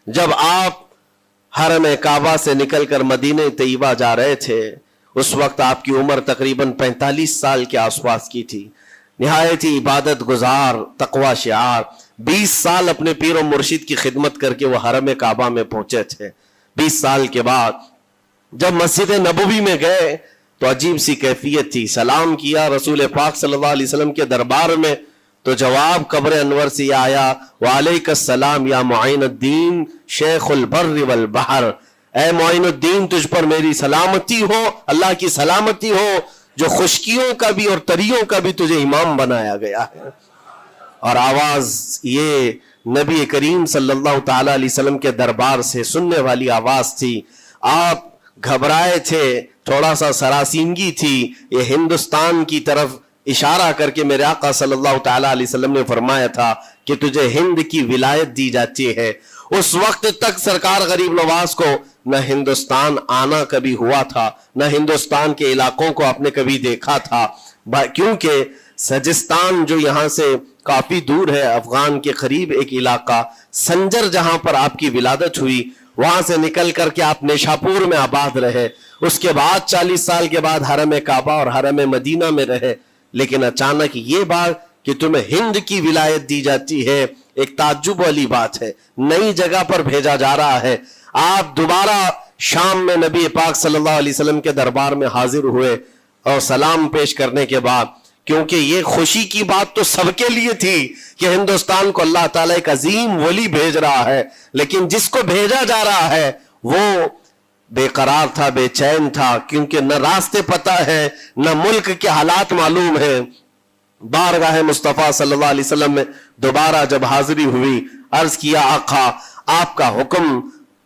جب آپ حرم کعبہ سے نکل کر مدینہ طیبہ جا رہے تھے اس وقت آپ کی عمر تقریباً 45 سال کے آس پاس کی تھی. نہایت ہی عبادت گزار، تقوی شعار. 20 سال اپنے پیر و مرشد کی خدمت کر کے وہ حرم کعبہ میں پہنچے تھے. 20 سال کے بعد جب مسجد نبوی میں گئے تو عجیب سی کیفیت تھی. سلام کیا رسول پاک صلی اللہ علیہ وسلم کے دربار میں تو جواب قبر انور سے آیا، وعلیک السلام یا معین الدین شیخ البر والبحر. اے معین الدین تجھ پر میری سلامتی ہو، اللہ کی سلامتی ہو جو خشکیوں کا بھی اور تریوں کا بھی تجھے امام بنایا گیا ہے. اور آواز یہ نبی کریم صلی اللہ تعالی علیہ وسلم کے دربار سے سننے والی آواز تھی. آپ گھبرائے تھے، تھوڑا سا سراسیمگی تھی. یہ ہندوستان کی طرف اشارہ کر کے میرے آقا صلی اللہ تعالی علیہ وسلم نے فرمایا تھا کہ تجھے ہند کی ولایت دی جاتی ہے. اس وقت تک سرکار غریب نواز کو نہ ہندوستان آنا کبھی ہوا تھا، نہ ہندوستان کے علاقوں کو آپ نے کبھی دیکھا تھا، کیونکہ سجستان جو یہاں سے کافی دور ہے، افغان کے قریب ایک علاقہ سنجر جہاں پر آپ کی ولادت ہوئی، وہاں سے نکل کر کے آپ نیشاپور میں آباد رہے. اس کے بعد 40 سال کے بعد حرم کعبہ اور حرم مدینہ میں رہے. لیکن اچانک یہ بات کہ تمہیں ہند کی ولایت دی جاتی ہے ایک تعجب والی بات ہے. نئی جگہ پر بھیجا جا رہا ہے. آپ دوبارہ شام میں نبی پاک صلی اللہ علیہ وسلم کے دربار میں حاضر ہوئے اور سلام پیش کرنے کے بعد، کیونکہ یہ خوشی کی بات تو سب کے لیے تھی کہ ہندوستان کو اللہ تعالیٰ ایک عظیم ولی بھیج رہا ہے، لیکن جس کو بھیجا جا رہا ہے وہ بے قرار تھا، بے چین تھا، کیونکہ نہ راستے پتہ ہے، نہ ملک کے حالات معلوم ہے. بارگاہ مصطفیٰ صلی اللہ علیہ وسلم میں دوبارہ جب حاضری ہوئی، عرض کیا آقا آپ کا حکم،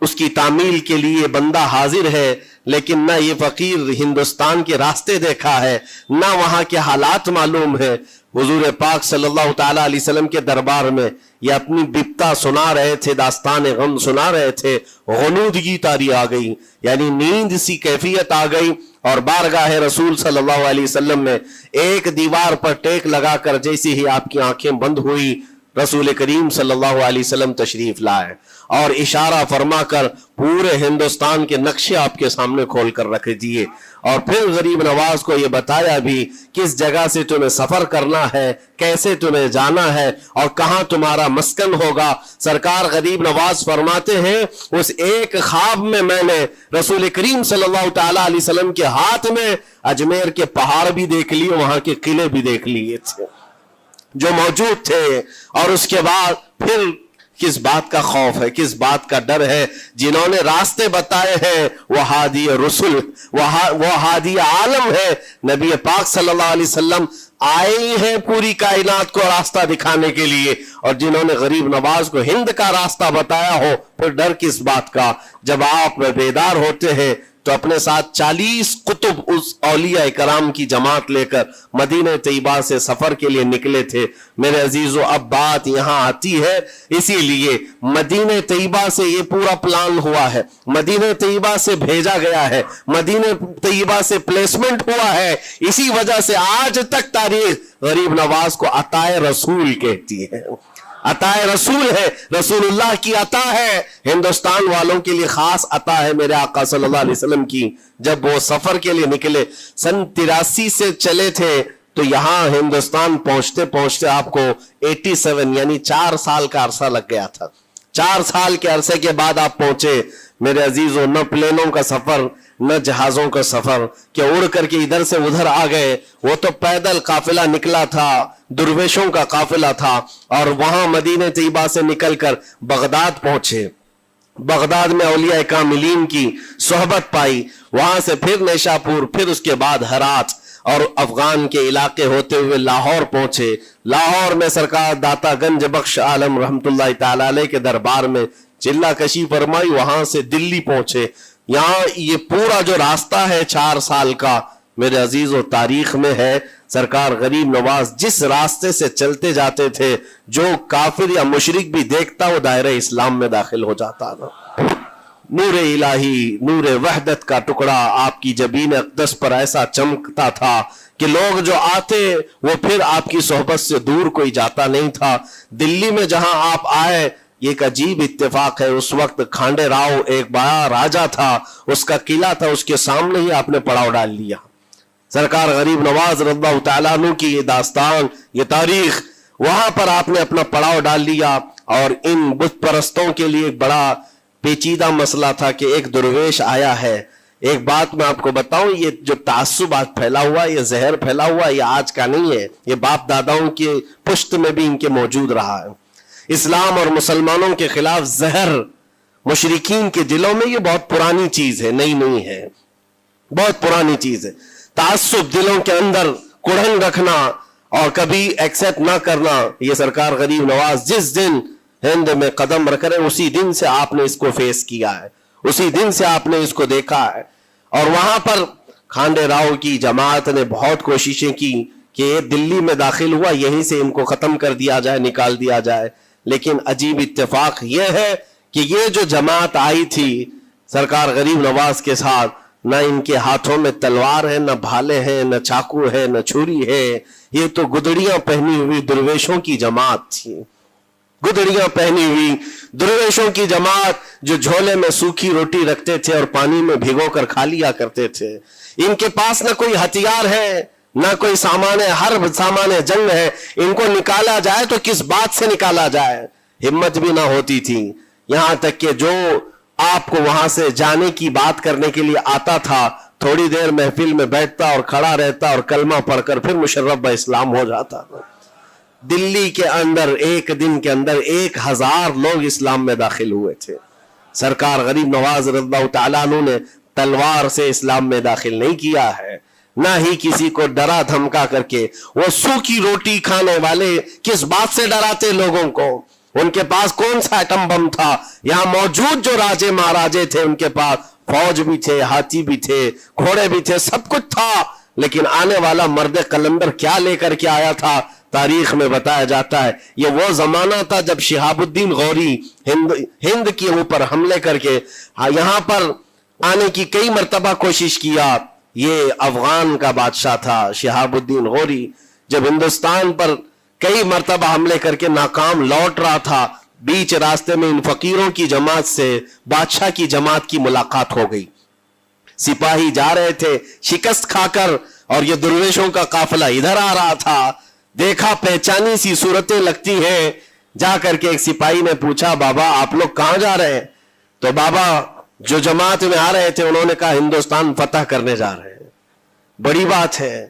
اس کی تعمیل کے لیے بندہ حاضر ہے، لیکن نہ یہ فقیر ہندوستان کے راستے دیکھا ہے، نہ وہاں کے حالات معلوم ہے. حضور پاک صلی اللہ تعالیٰ علیہ وسلم کے دربار میں یہ اپنی بپتا سنا رہے تھے، داستان غم سنا رہے تھے. غنودگی طاری آ گئی، یعنی نیند سی کیفیت آ گئی، اور بارگاہ رسول صلی اللہ علیہ وسلم میں ایک دیوار پر ٹیک لگا کر جیسی ہی آپ کی آنکھیں بند ہوئی، رسول کریم صلی اللہ علیہ وسلم تشریف لائے اور اشارہ فرما کر پورے ہندوستان کے نقشے آپ کے سامنے کھول کر رکھ دیے. اور پھر غریب نواز کو یہ بتایا بھی کس جگہ سے تمہیں سفر کرنا ہے، کیسے تمہیں جانا ہے اور کہاں تمہارا مسکن ہوگا. سرکار غریب نواز فرماتے ہیں اس ایک خواب میں میں نے رسول کریم صلی اللہ تعالی علیہ وسلم کے ہاتھ میں اجمیر کے پہاڑ بھی دیکھ لیے، وہاں کے قلعے بھی دیکھ لیے تھے جو موجود تھے. اور اس کے بعد پھر کس بات کا خوف ہے، کس بات کا ڈر ہے؟ جنہوں نے راستے بتائے ہیں وہ ہادی رسول، وہ ہادی عالم ہے. نبی پاک صلی اللہ علیہ وسلم آئے ہیں پوری کائنات کو راستہ دکھانے کے لیے، اور جنہوں نے غریب نواز کو ہند کا راستہ بتایا ہو پھر ڈر کس بات کا؟ جب آپ بیدار ہوتے ہیں تو اپنے ساتھ 40 قطب اس اولیاء کرام کی جماعت لے کر مدینہ طیبہ سے سفر کے لیے نکلے تھے. میرے عزیزو اب بات یہاں آتی ہے، اسی لیے مدینہ طیبہ سے یہ پورا پلان ہوا ہے، مدینہ طیبہ سے بھیجا گیا ہے، مدینہ طیبہ سے پلیسمنٹ ہوا ہے. اسی وجہ سے آج تک تاریخ غریب نواز کو عطائے رسول کہتی ہے. عطائے رسول ہے، رسول اللہ کی عطا ہے، ہندوستان والوں کے لیے خاص عطا ہے میرے آقا صلی اللہ علیہ وسلم کی. جب وہ سفر کے لیے نکلے سن 83 سے چلے تھے تو یہاں ہندوستان پہنچتے پہنچتے آپ کو 87 یعنی 4 سال کا عرصہ لگ گیا تھا. 4 سال کے عرصے کے بعد آپ پہنچے. میرے عزیزوں نہ پلینوں کا سفر نہ جہازوں کا سفر کہ اڑ کر کے ادھر سے ادھر آ گئے، وہ تو پیدل قافلہ نکلا تھا، درویشوں کا قافلہ تھا. اور وہاں مدینہ طیبہ سے نکل کر بغداد پہنچے. بغداد میں اولیاء کاملین کی صحبت پائی، وہاں سے پھر نیشاپور، پھر اس کے بعد ہرات اور افغان کے علاقے ہوتے ہوئے لاہور پہنچے. لاہور میں سرکار داتا گنج بخش عالم رحمت اللہ تعالی علیہ کے دربار میں چلہ کشی فرمائی، وہاں سے دلی پہنچے. یہاں یہ پورا جو راستہ ہے 4 سال کا میرے عزیز و تاریخ میں ہے. سرکار غریب نواز جس راستے سے چلتے جاتے تھے جو کافر یا مشرک بھی دیکھتا وہ دائرہ اسلام میں داخل ہو جاتا تھا. نور الہی، نور وحدت کا ٹکڑا آپ کی جبین اقدس پر ایسا چمکتا تھا کہ لوگ جو آتے وہ پھر آپ کی صحبت سے دور کوئی جاتا نہیں تھا. دلی میں جہاں آپ آئے یہ ایک عجیب اتفاق ہے. اس وقت کھانڈے راؤ ایک بڑا راجا تھا, اس کا قلعہ تھا, اس کے سامنے ہی آپ نے پڑاؤ ڈال لیا. سرکار غریب نواز رضی اللہ تعالیٰ عنہ کی یہ داستان, یہ تاریخ, وہاں پر آپ نے اپنا پڑاؤ ڈال لیا. اور ان بت پرستوں کے لیے ایک بڑا پیچیدہ مسئلہ تھا کہ ایک درویش آیا ہے. ایک بات میں آپ کو بتاؤں, یہ جو تعصب آج پھیلا ہوا, یہ زہر پھیلا ہوا, یہ آج کا نہیں ہے, یہ باپ داداؤں کے پشت میں بھی ان کے موجود رہا ہے. اسلام اور مسلمانوں کے خلاف زہر مشرکین کے دلوں میں یہ بہت پرانی چیز ہے, نئی نہیں ہے, بہت پرانی چیز ہے. تعصب دلوں کے اندر کڑھن رکھنا اور کبھی ایکسپٹ نہ کرنا, یہ سرکار غریب نواز جس دن ہند میں قدم رکھ رہے اسی دن سے آپ نے اس کو فیس کیا ہے, اسی دن سے آپ نے اس کو دیکھا ہے. اور وہاں پر کھانڈے راؤ کی جماعت نے بہت کوششیں کی کہ یہ دلی میں داخل ہوا, یہیں سے ان کو ختم کر دیا جائے, نکال دیا جائے. لیکن عجیب اتفاق یہ ہے کہ یہ جو جماعت آئی تھی سرکار غریب نواز کے ساتھ, نہ ان کے ہاتھوں میں تلوار ہے, نہ بھالے ہیں, نہ چاقو ہے, نہ چھری ہے. یہ تو گدڑیاں پہنی ہوئی درویشوں کی جماعت تھی, گدڑیاں پہنی ہوئی درویشوں کی جماعت جو جھولے میں سوکھی روٹی رکھتے تھے اور پانی میں بھگو کر کھا لیا کرتے تھے. ان کے پاس نہ کوئی ہتھیار ہے, نہ کوئی سامان ہے, ہر سامان جنگ ہے. ان کو نکالا جائے تو کس بات سے نکالا جائے, ہمت بھی نہ ہوتی تھی. یہاں تک کہ جو آپ کو وہاں سے جانے کی بات کرنے کے لیے آتا تھا, تھوڑی دیر محفل میں بیٹھتا اور کھڑا رہتا اور کلمہ پڑھ کر پھر مشرف با اسلام ہو جاتا. دلی کے اندر ایک دن کے اندر 1000 لوگ اسلام میں داخل ہوئے تھے. سرکار غریب نواز رضی اللہ تعالیٰ عنہ نے تلوار سے اسلام میں داخل نہیں کیا ہے, نہ ہی کسی کو ڈرا دھمکا کر کے. وہ سوکھی روٹی کھانے والے کس بات سے ڈراتے لوگوں کو؟ ان کے پاس کون سا ایٹم بم تھا؟ یہاں موجود جو راجے مہاراجے تھے ان کے پاس فوج بھی تھے, ہاتھی بھی تھے, گھوڑے بھی تھے, سب کچھ تھا. لیکن آنے والا مرد قلندر کیا لے کر کے آیا تھا؟ تاریخ میں بتایا جاتا ہے یہ وہ زمانہ تھا جب شہاب الدین غوری ہند کے اوپر حملے کر کے یہاں پر آنے کی کئی مرتبہ کوشش کیا. یہ افغان کا بادشاہ تھا شہاب الدین غوری, جب ہندوستان پر کئی مرتبہ حملے کر کے ناکام لوٹ رہا تھا, بیچ راستے میں ان فقیروں کی جماعت سے بادشاہ کی جماعت کی ملاقات ہو گئی. سپاہی جا رہے تھے شکست کھا کر اور یہ درویشوں کا قافلہ ادھر آ رہا تھا. دیکھا پہچانی سی صورتیں لگتی ہیں. جا کر کے ایک سپاہی نے پوچھا بابا آپ لوگ کہاں جا رہے ہیں؟ تو بابا جو جماعت میں آ رہے تھے انہوں نے کہا ہندوستان فتح کرنے جا رہے ہیں. بڑی بات ہے,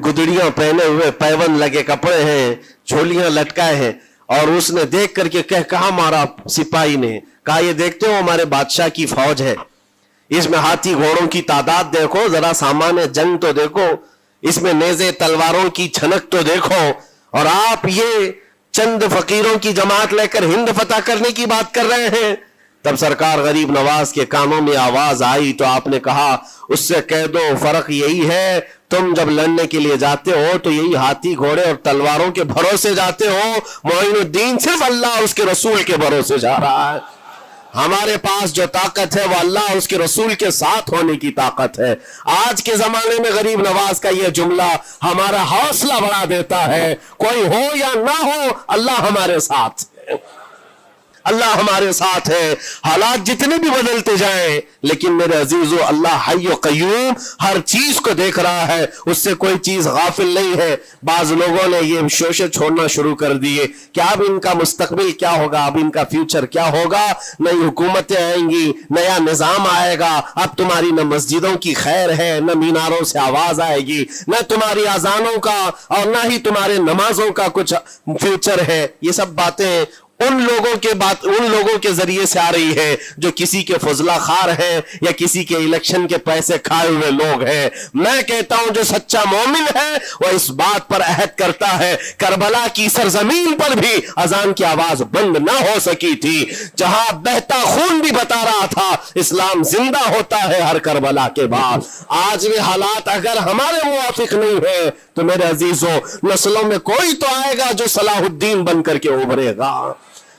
گدڑیاں پہنے ہوئے, پیون لگے کپڑے ہیں, جھولیاں لٹکائے ہیں. اور اس نے دیکھ کر کے کہا مارا سپاہی نے, کہا یہ دیکھتے ہو ہمارے بادشاہ کی فوج ہے, اس میں ہاتھی گھوڑوں کی تعداد دیکھو, ذرا سامان جنگ تو دیکھو, اس میں نیزے تلواروں کی چھنک تو دیکھو, اور آپ یہ چند فقیروں کی جماعت لے کر ہند فتح کرنے کی بات کر رہے ہیں. تب سرکار غریب نواز کے کانوں میں آواز آئی تو آپ نے کہا اس سے کہہ دو فرق یہی ہے, تم جب لڑنے کے لیے جاتے ہو تو یہی ہاتھی گھوڑے اور تلواروں کے بھروسے جاتے ہو, معین الدین صرف اللہ اور اس کے رسول کے بھروسے جا رہا ہے. ہمارے پاس جو طاقت ہے وہ اللہ اور اس کے رسول کے ساتھ ہونے کی طاقت ہے. آج کے زمانے میں غریب نواز کا یہ جملہ ہمارا حوصلہ بڑھا دیتا ہے, کوئی ہو یا نہ ہو اللہ ہمارے ساتھ ہے, اللہ ہمارے ساتھ ہے. حالات جتنے بھی بدلتے جائیں لیکن میرے عزیزو اللہ حی و قیوم ہر چیز کو دیکھ رہا ہے, اس سے کوئی چیز غافل نہیں ہے. بعض لوگوں نے یہ شوشے چھوڑنا شروع کر دیے کہ اب ان کا مستقبل کیا ہوگا, اب ان کا فیوچر کیا ہوگا, نئی حکومتیں آئیں گی, نیا نظام آئے گا, اب تمہاری نہ مسجدوں کی خیر ہے, نہ میناروں سے آواز آئے گی, نہ تمہاری اذانوں کا اور نہ ہی تمہارے نمازوں کا کچھ فیوچر ہے. یہ سب باتیں ان لوگوں کے ذریعے سے آ رہی ہے جو کسی کے فضلہ خار ہیں یا کسی کے الیکشن کے پیسے کھائے ہوئے لوگ ہیں. میں کہتا ہوں جو سچا مومن ہے وہ اس بات پر عہد کرتا ہے کربلا کی سرزمین پر بھی اذان کی آواز بند نہ ہو سکی تھی, جہاں بہتا خون بھی بتا رہا تھا اسلام زندہ ہوتا ہے ہر کربلا کے بعد. آج بھی حالات اگر ہمارے موافق نہیں ہے تو میرے عزیزوں نسلوں میں کوئی تو آئے گا جو صلاح الدین بن کر کے ابھرے گا,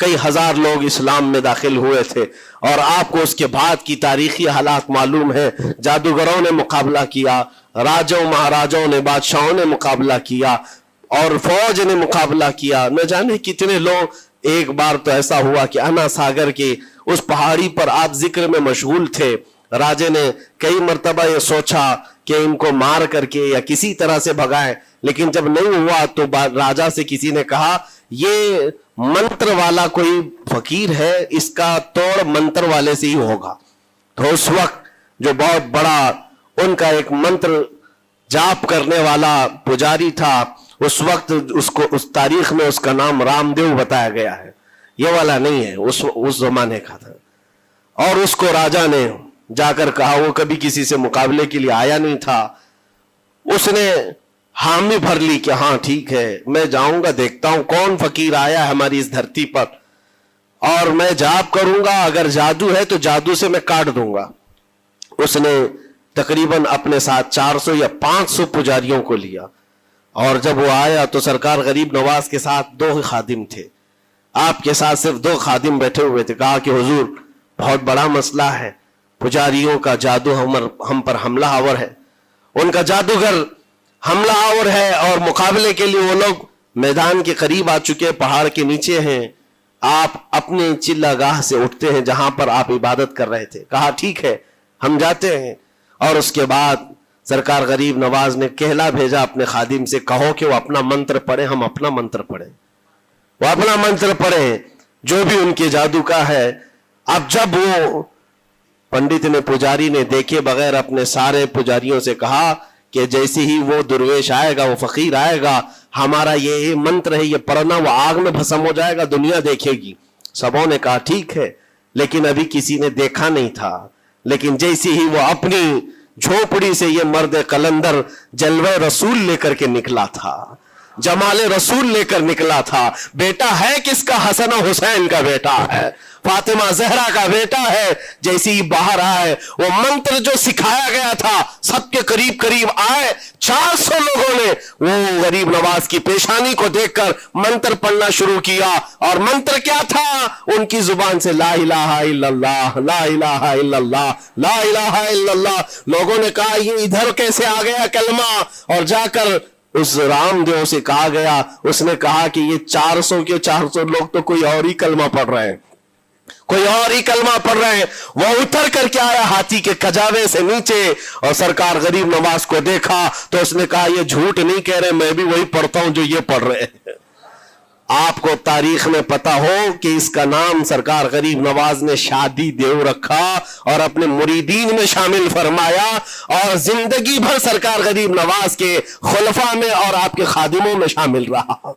کئی ہزار لوگ اسلام میں داخل ہوئے تھے، اور آپ کو اس کے بعد کی تاریخی حالات معلوم ہے۔ جادوگروں نے مقابلہ کیا، راجوں مہاراجوں نے، بادشاہوں نے مقابلہ کیا، اور فوج نے مقابلہ کیا، نہ جانے کتنے لوگ۔ ایک بار تو ایسا ہوا کہ انا ساگر کی اس پہاڑی پر آپ ذکر میں مشغول تھے، راجے نے کئی مرتبہ یہ سوچا کہ ان کو مار کر کے یا کسی طرح سے بھگائیں، لیکن جب نہیں ہوا تو راجہ سے کسی نے کہا یہ منتر والا کوئی فقیر ہے، اس کا توڑ منتر والے سے ہی ہوگا۔ تو اس وقت جو بہت بڑا ان کا ایک منتر جاپ کرنے والا پجاری تھا، اس وقت اس تاریخ میں اس کا نام رام دیو بتایا گیا ہے، یہ والا نہیں ہے، اس زمانے کا تھا۔ اور اس کو راجہ نے جا کر کہا، وہ کبھی کسی سے مقابلے کے لیے آیا نہیں تھا، اس نے حامی بھر لی کہ ہاں ٹھیک ہے، میں جاؤں گا، دیکھتا ہوں کون فقیر آیا ہے ہماری اس دھرتی پر، اور میں جاپ کروں گا، اگر جادو ہے تو جادو سے میں کاٹ دوں گا۔ اس نے تقریباً اپنے ساتھ 400 یا 500 پجاریوں کو لیا، اور جب وہ آیا تو سرکار غریب نواز کے ساتھ 2 خادم تھے، آپ کے ساتھ صرف 2 خادم بیٹھے ہوئے تھے۔ کہا کہ حضور بہت بڑا مسئلہ ہے، پجاریوں کا جادو ہم پر حملہ آور ہے، ان کا جادوگر حملہ آور ہے، اور مقابلے کے لیے وہ لوگ میدان کے قریب آ چکے، پہاڑ کے نیچے ہیں، آپ اپنے چلہ گاہ سے اٹھتے ہیں جہاں پر آپ عبادت کر رہے تھے۔ کہا ٹھیک ہے ہم جاتے ہیں۔ اور اس کے بعد سرکار غریب نواز نے کہلا بھیجا اپنے خادم سے، کہو کہ وہ اپنا منتر پڑھیں، ہم اپنا منتر پڑھیں، وہ اپنا منتر پڑھیں جو بھی ان کے جادو کا ہے۔ اب جب وہ پنڈت نے، پجاری نے دیکھے بغیر اپنے سارے پجاریوں سے کہا کہ جیسے ہی وہ درویش آئے گا، وہ فقیر آئے گا، ہمارا یہ منتر ہے، یہ پڑھنا، وہ آگ میں بھسم ہو جائے گا، دنیا دیکھے گی۔ سبوں نے کہا ٹھیک ہے، لیکن ابھی کسی نے دیکھا نہیں تھا۔ لیکن جیسے ہی وہ اپنی جھوپڑی سے یہ مرد قلندر جلوہ رسول لے کر کے نکلا تھا، جمال رسول لے کر نکلا تھا، بیٹا ہے کس کا؟ حسن و حسین کا بیٹا ہے، فاطمہ زہرا کا بیٹا ہے۔ جیسے ہی باہر آئے، وہ منتر جو سکھایا گیا تھا سب کے قریب قریب آئے، 400 لوگوں نے وہ غریب نواز کی پیشانی کو دیکھ کر منتر پڑھنا شروع کیا۔ اور منتر کیا تھا؟ ان کی زبان سے لا الہ الا اللہ، لا الہ الا اللہ، لا الہ الا اللہ۔ لوگوں نے کہا یہ ادھر کیسے آ گیا کلمہ؟ اور جا کر اس رام دیو سے کہا گیا، اس نے کہا کہ یہ 400 کے 400 لوگ تو کوئی اور ہی کلمہ پڑھ رہے ہیں، کوئی اور ہی کلمہ پڑھ رہے ہیں۔ وہ اتر کر کے آیا ہاتھی کے کجاوے سے نیچے، اور سرکار غریب نواز کو دیکھا تو اس نے کہا یہ جھوٹ نہیں کہہ رہے، میں بھی وہی پڑھتا ہوں جو یہ پڑھ رہے ہیں۔ آپ کو تاریخ میں پتا ہو کہ اس کا نام سرکار غریب نواز نے شادی دیو رکھا اور اپنے مریدین میں شامل فرمایا، اور زندگی بھر سرکار غریب نواز کے خلفاء میں اور آپ کے خادموں میں شامل رہا۔